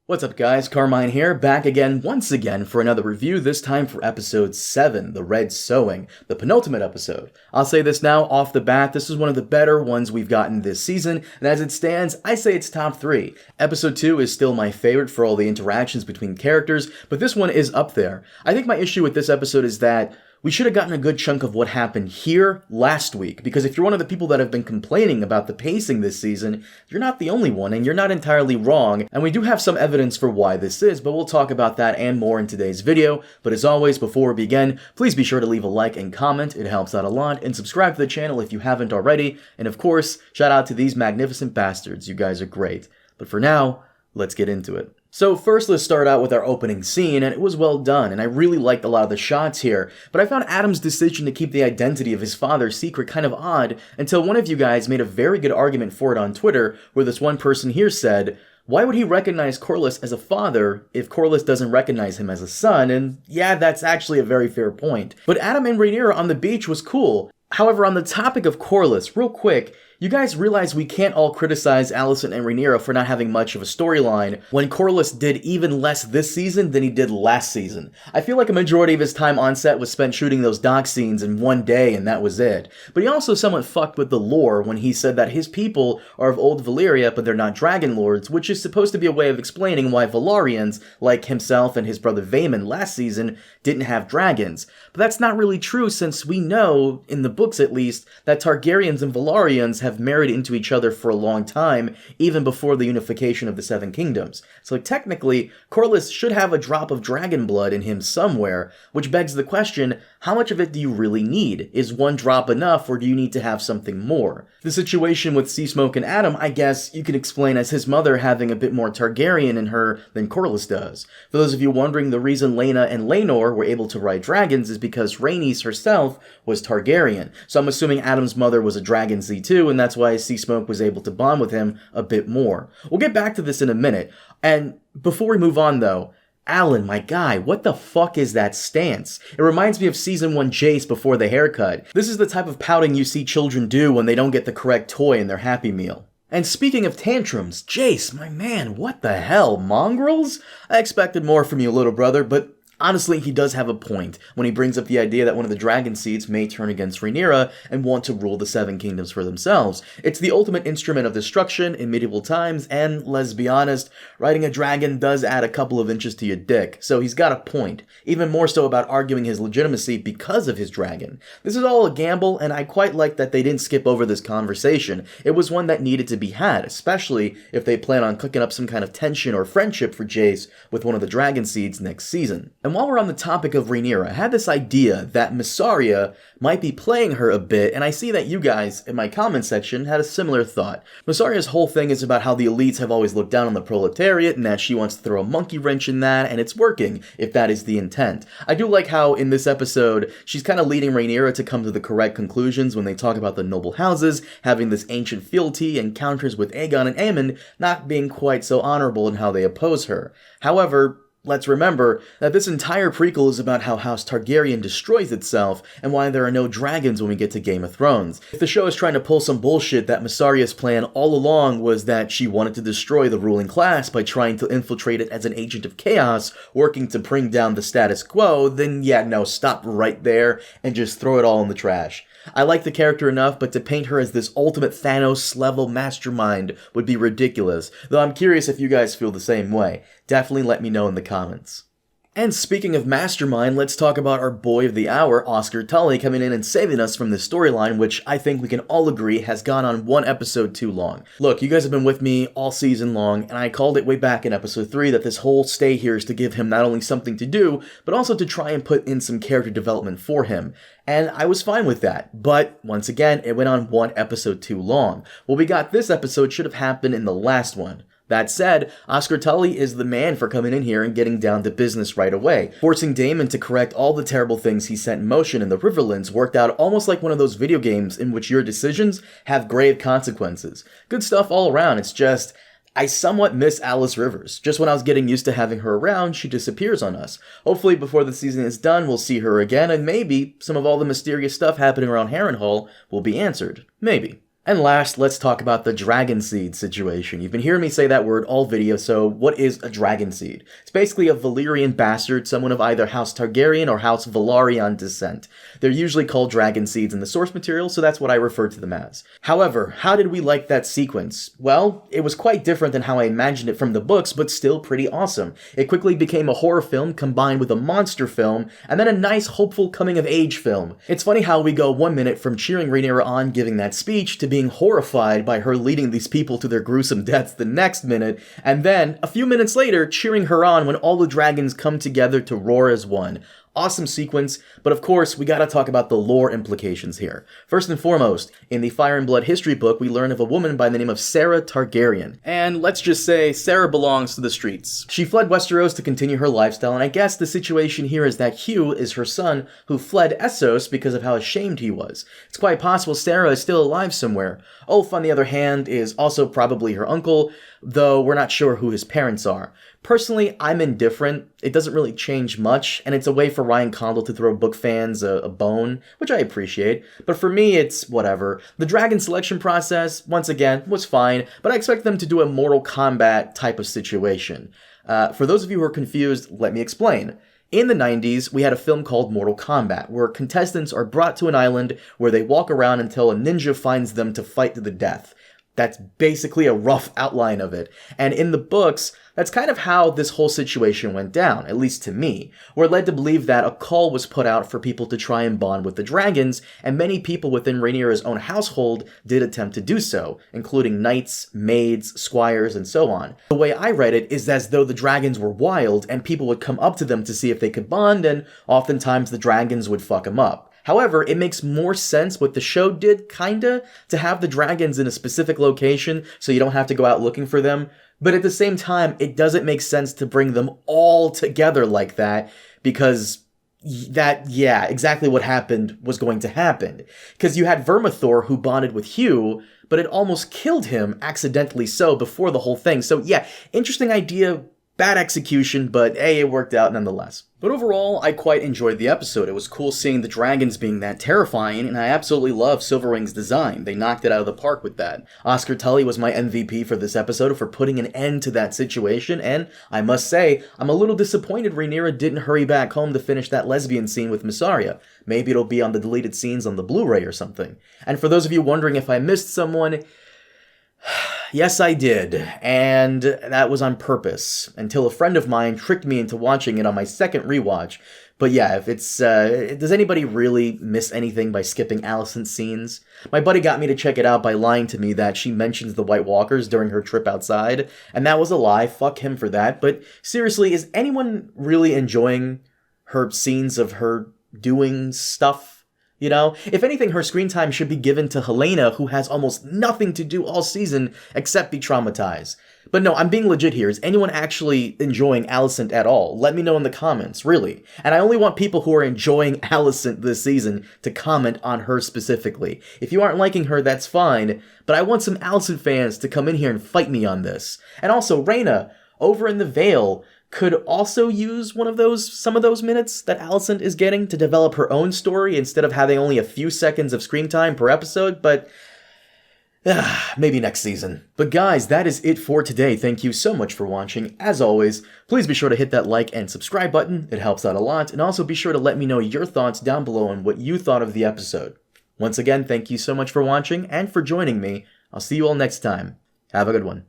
What's up guys, Carmine here, back again once again for another review, this time for episode 7, The Red Sowing, the penultimate episode. I'll say this now off the bat, this is one of the better ones we've gotten this season, and as it stands, I say it's top 3. Episode 2 is still my favorite for all the interactions between characters, but this one is up there. I think my issue with this episode is that we should have gotten a good chunk of what happened here last week, because if you're one of the people that have been complaining about the pacing this season, you're not the only one, and you're not entirely wrong, and we do have some evidence for why this is, but we'll talk about that and more in today's video. But as always, before we begin, please be sure to leave a like and comment, it helps out a lot, and subscribe to the channel if you haven't already, and of course, shout out to these magnificent bastards, you guys are great. But for now, let's get into it. So first let's start out with our opening scene, and it was well done, and I really liked a lot of the shots here, but I found Adam's decision to keep the identity of his father secret kind of odd until one of you guys made a very good argument for it on Twitter, where this one person here said, why would he recognize Corlys as a father if Corlys doesn't recognize him as a son? And yeah, that's actually a very fair point. But Adam and Rhaenyra on the beach was cool. However, on the topic of Corlys, real quick, you guys realize we can't all criticize Alicent and Rhaenyra for not having much of a storyline when Corlys did even less this season than he did last season. I feel like a majority of his time on set was spent shooting those dock scenes in one day and that was it. But he also somewhat fucked with the lore when he said that his people are of old Valyria but they're not dragon lords, which is supposed to be a way of explaining why Velaryons, like himself and his brother Vaemon last season, didn't have dragons. But that's not really true since we know, in the books at least, that Targaryens and Velaryons have married into each other for a long time, even before the unification of the Seven Kingdoms. So technically, Corlys should have a drop of dragon blood in him somewhere, which begs the question, how much of it do you really need? Is one drop enough, or do you need to have something more? The situation with Seasmoke and Adam, I guess you could explain as his mother having a bit more Targaryen in her than Corlys does. For those of you wondering, the reason Laena and Laenor were able to ride dragons is because Rhaenys herself was Targaryen. So I'm assuming Adam's mother was a dragon Z2, and that's why Seasmoke was able to bond with him a bit more. We'll get back to this in a minute. And before we move on though, Alan, my guy, what the fuck is that stance? It reminds me of Season 1 Jace before the haircut. This is the type of pouting you see children do when they don't get the correct toy in their Happy Meal. And speaking of tantrums, Jace, my man, what the hell, mongrels? I expected more from you, little brother, but honestly, he does have a point when he brings up the idea that one of the dragon seeds may turn against Rhaenyra and want to rule the Seven Kingdoms for themselves. It's the ultimate instrument of destruction in medieval times, and let's be honest, riding a dragon does add a couple of inches to your dick, so he's got a point, even more so about arguing his legitimacy because of his dragon. This is all a gamble, and I quite like that they didn't skip over this conversation. It was one that needed to be had, especially if they plan on cooking up some kind of tension or friendship for Jace with one of the dragon seeds next season. And while we're on the topic of Rhaenyra, I had this idea that Mysaria might be playing her a bit, and I see that you guys, in my comment section, had a similar thought. Mysaria's whole thing is about how the elites have always looked down on the proletariat, and that she wants to throw a monkey wrench in that, and it's working, if that is the intent. I do like how, in this episode, she's kind of leading Rhaenyra to come to the correct conclusions when they talk about the noble houses, having this ancient fealty, and counters with Aegon and Aemon not being quite so honorable in how they oppose her. However, let's remember that this entire prequel is about how House Targaryen destroys itself and why there are no dragons when we get to Game of Thrones. If the show is trying to pull some bullshit that Mysaria's plan all along was that she wanted to destroy the ruling class by trying to infiltrate it as an agent of chaos, working to bring down the status quo, then yeah, no, stop right there and just throw it all in the trash. I like the character enough, but to paint her as this ultimate Thanos-level mastermind would be ridiculous, though I'm curious if you guys feel the same way. Definitely let me know in the comments. And speaking of mastermind, let's talk about our boy of the hour, Oscar Tully, coming in and saving us from this storyline, which I think we can all agree has gone on one episode too long. Look, you guys have been with me all season long, and I called it way back in episode 3 that this whole stay here is to give him not only something to do, but also to try and put in some character development for him. And I was fine with that, but once again, it went on one episode too long. What we got this episode should have happened in the last one. That said, Oscar Tully is the man for coming in here and getting down to business right away. Forcing Daemon to correct all the terrible things he set in motion in the Riverlands worked out almost like one of those video games in which your decisions have grave consequences. Good stuff all around, it's just, I somewhat miss Alice Rivers. Just when I was getting used to having her around, she disappears on us. Hopefully before the season is done, we'll see her again, and maybe some of all the mysterious stuff happening around Harrenhal will be answered. Maybe. And last, let's talk about the dragon seed situation. You've been hearing me say that word all video, so what is a dragon seed? It's basically a Valyrian bastard, someone of either House Targaryen or House Velaryon descent. They're usually called dragon seeds in the source material, so that's what I refer to them as. However, how did we like that sequence? Well, it was quite different than how I imagined it from the books, but still pretty awesome. It quickly became a horror film combined with a monster film, and then a nice, hopeful coming-of-age film. It's funny how we go 1 minute from cheering Rhaenyra on giving that speech to being horrified by her leading these people to their gruesome deaths the next minute, and then, a few minutes later, cheering her on when all the dragons come together to roar as one. Awesome sequence, but of course, we gotta talk about the lore implications here. First and foremost, in the Fire and Blood history book, we learn of a woman by the name of Sarah Targaryen. And let's just say, Sarah belongs to the streets. She fled Westeros to continue her lifestyle, and I guess the situation here is that Hugh is her son, who fled Essos because of how ashamed he was. It's quite possible Sarah is still alive somewhere. Ulf, on the other hand, is also probably her uncle, though we're not sure who his parents are. Personally, I'm indifferent. It doesn't really change much, and it's a way for Ryan Condal to throw book fans a bone, which I appreciate. But for me, it's whatever. The dragon selection process, once again, was fine, but I expect them to do a Mortal Kombat type of situation. For those of you who are confused, let me explain. In the 90s, we had a film called Mortal Kombat, where contestants are brought to an island where they walk around until a ninja finds them to fight to the death. That's basically a rough outline of it. And in the books, that's kind of how this whole situation went down, at least to me. We're led to believe that a call was put out for people to try and bond with the dragons, and many people within Rhaenyra's own household did attempt to do so, including knights, maids, squires, and so on. The way I read it is as though the dragons were wild, and people would come up to them to see if they could bond, and oftentimes the dragons would fuck them up. However, it makes more sense what the show did, kinda, to have the dragons in a specific location so you don't have to go out looking for them. But at the same time, it doesn't make sense to bring them all together like that, because exactly what happened was going to happen. Because you had Vermithor who bonded with Hugh, but it almost killed him, accidentally so, before the whole thing. So yeah, interesting idea, bad execution, but hey, it worked out nonetheless. But overall, I quite enjoyed the episode. It was cool seeing the dragons being that terrifying, and I absolutely love Silverwing's design. They knocked it out of the park with that. Oscar Tully was my MVP for this episode for putting an end to that situation, and I must say, I'm a little disappointed Rhaenyra didn't hurry back home to finish that lesbian scene with Mysaria. Maybe it'll be on the deleted scenes on the Blu-ray or something. And for those of you wondering if I missed someone, yes, I did, and that was on purpose, until a friend of mine tricked me into watching it on my second rewatch. But yeah, if it's, does anybody really miss anything by skipping Alicent's scenes? My buddy got me to check it out by lying to me that she mentions the White Walkers during her trip outside, and that was a lie, fuck him for that. But seriously, is anyone really enjoying her scenes of her doing stuff? You know, if anything, her screen time should be given to Helena, who has almost nothing to do all season except be traumatized. But no, I'm being legit here. Is anyone actually enjoying Alicent at all? Let me know in the comments, really. And I only want people who are enjoying Alicent this season to comment on her specifically. If you aren't liking her, that's fine, but I want some Alicent fans to come in here and fight me on this. And also, Rhaena, over in the Vale, could also use some of those minutes that Alicent is getting to develop her own story instead of having only a few seconds of screen time per episode, but maybe next season. But guys, that is it for today. Thank you so much for watching. As always, please be sure to hit that like and subscribe button. It helps out a lot. And also be sure to let me know your thoughts down below on what you thought of the episode. Once again, thank you so much for watching and for joining me. I'll see you all next time. Have a good one.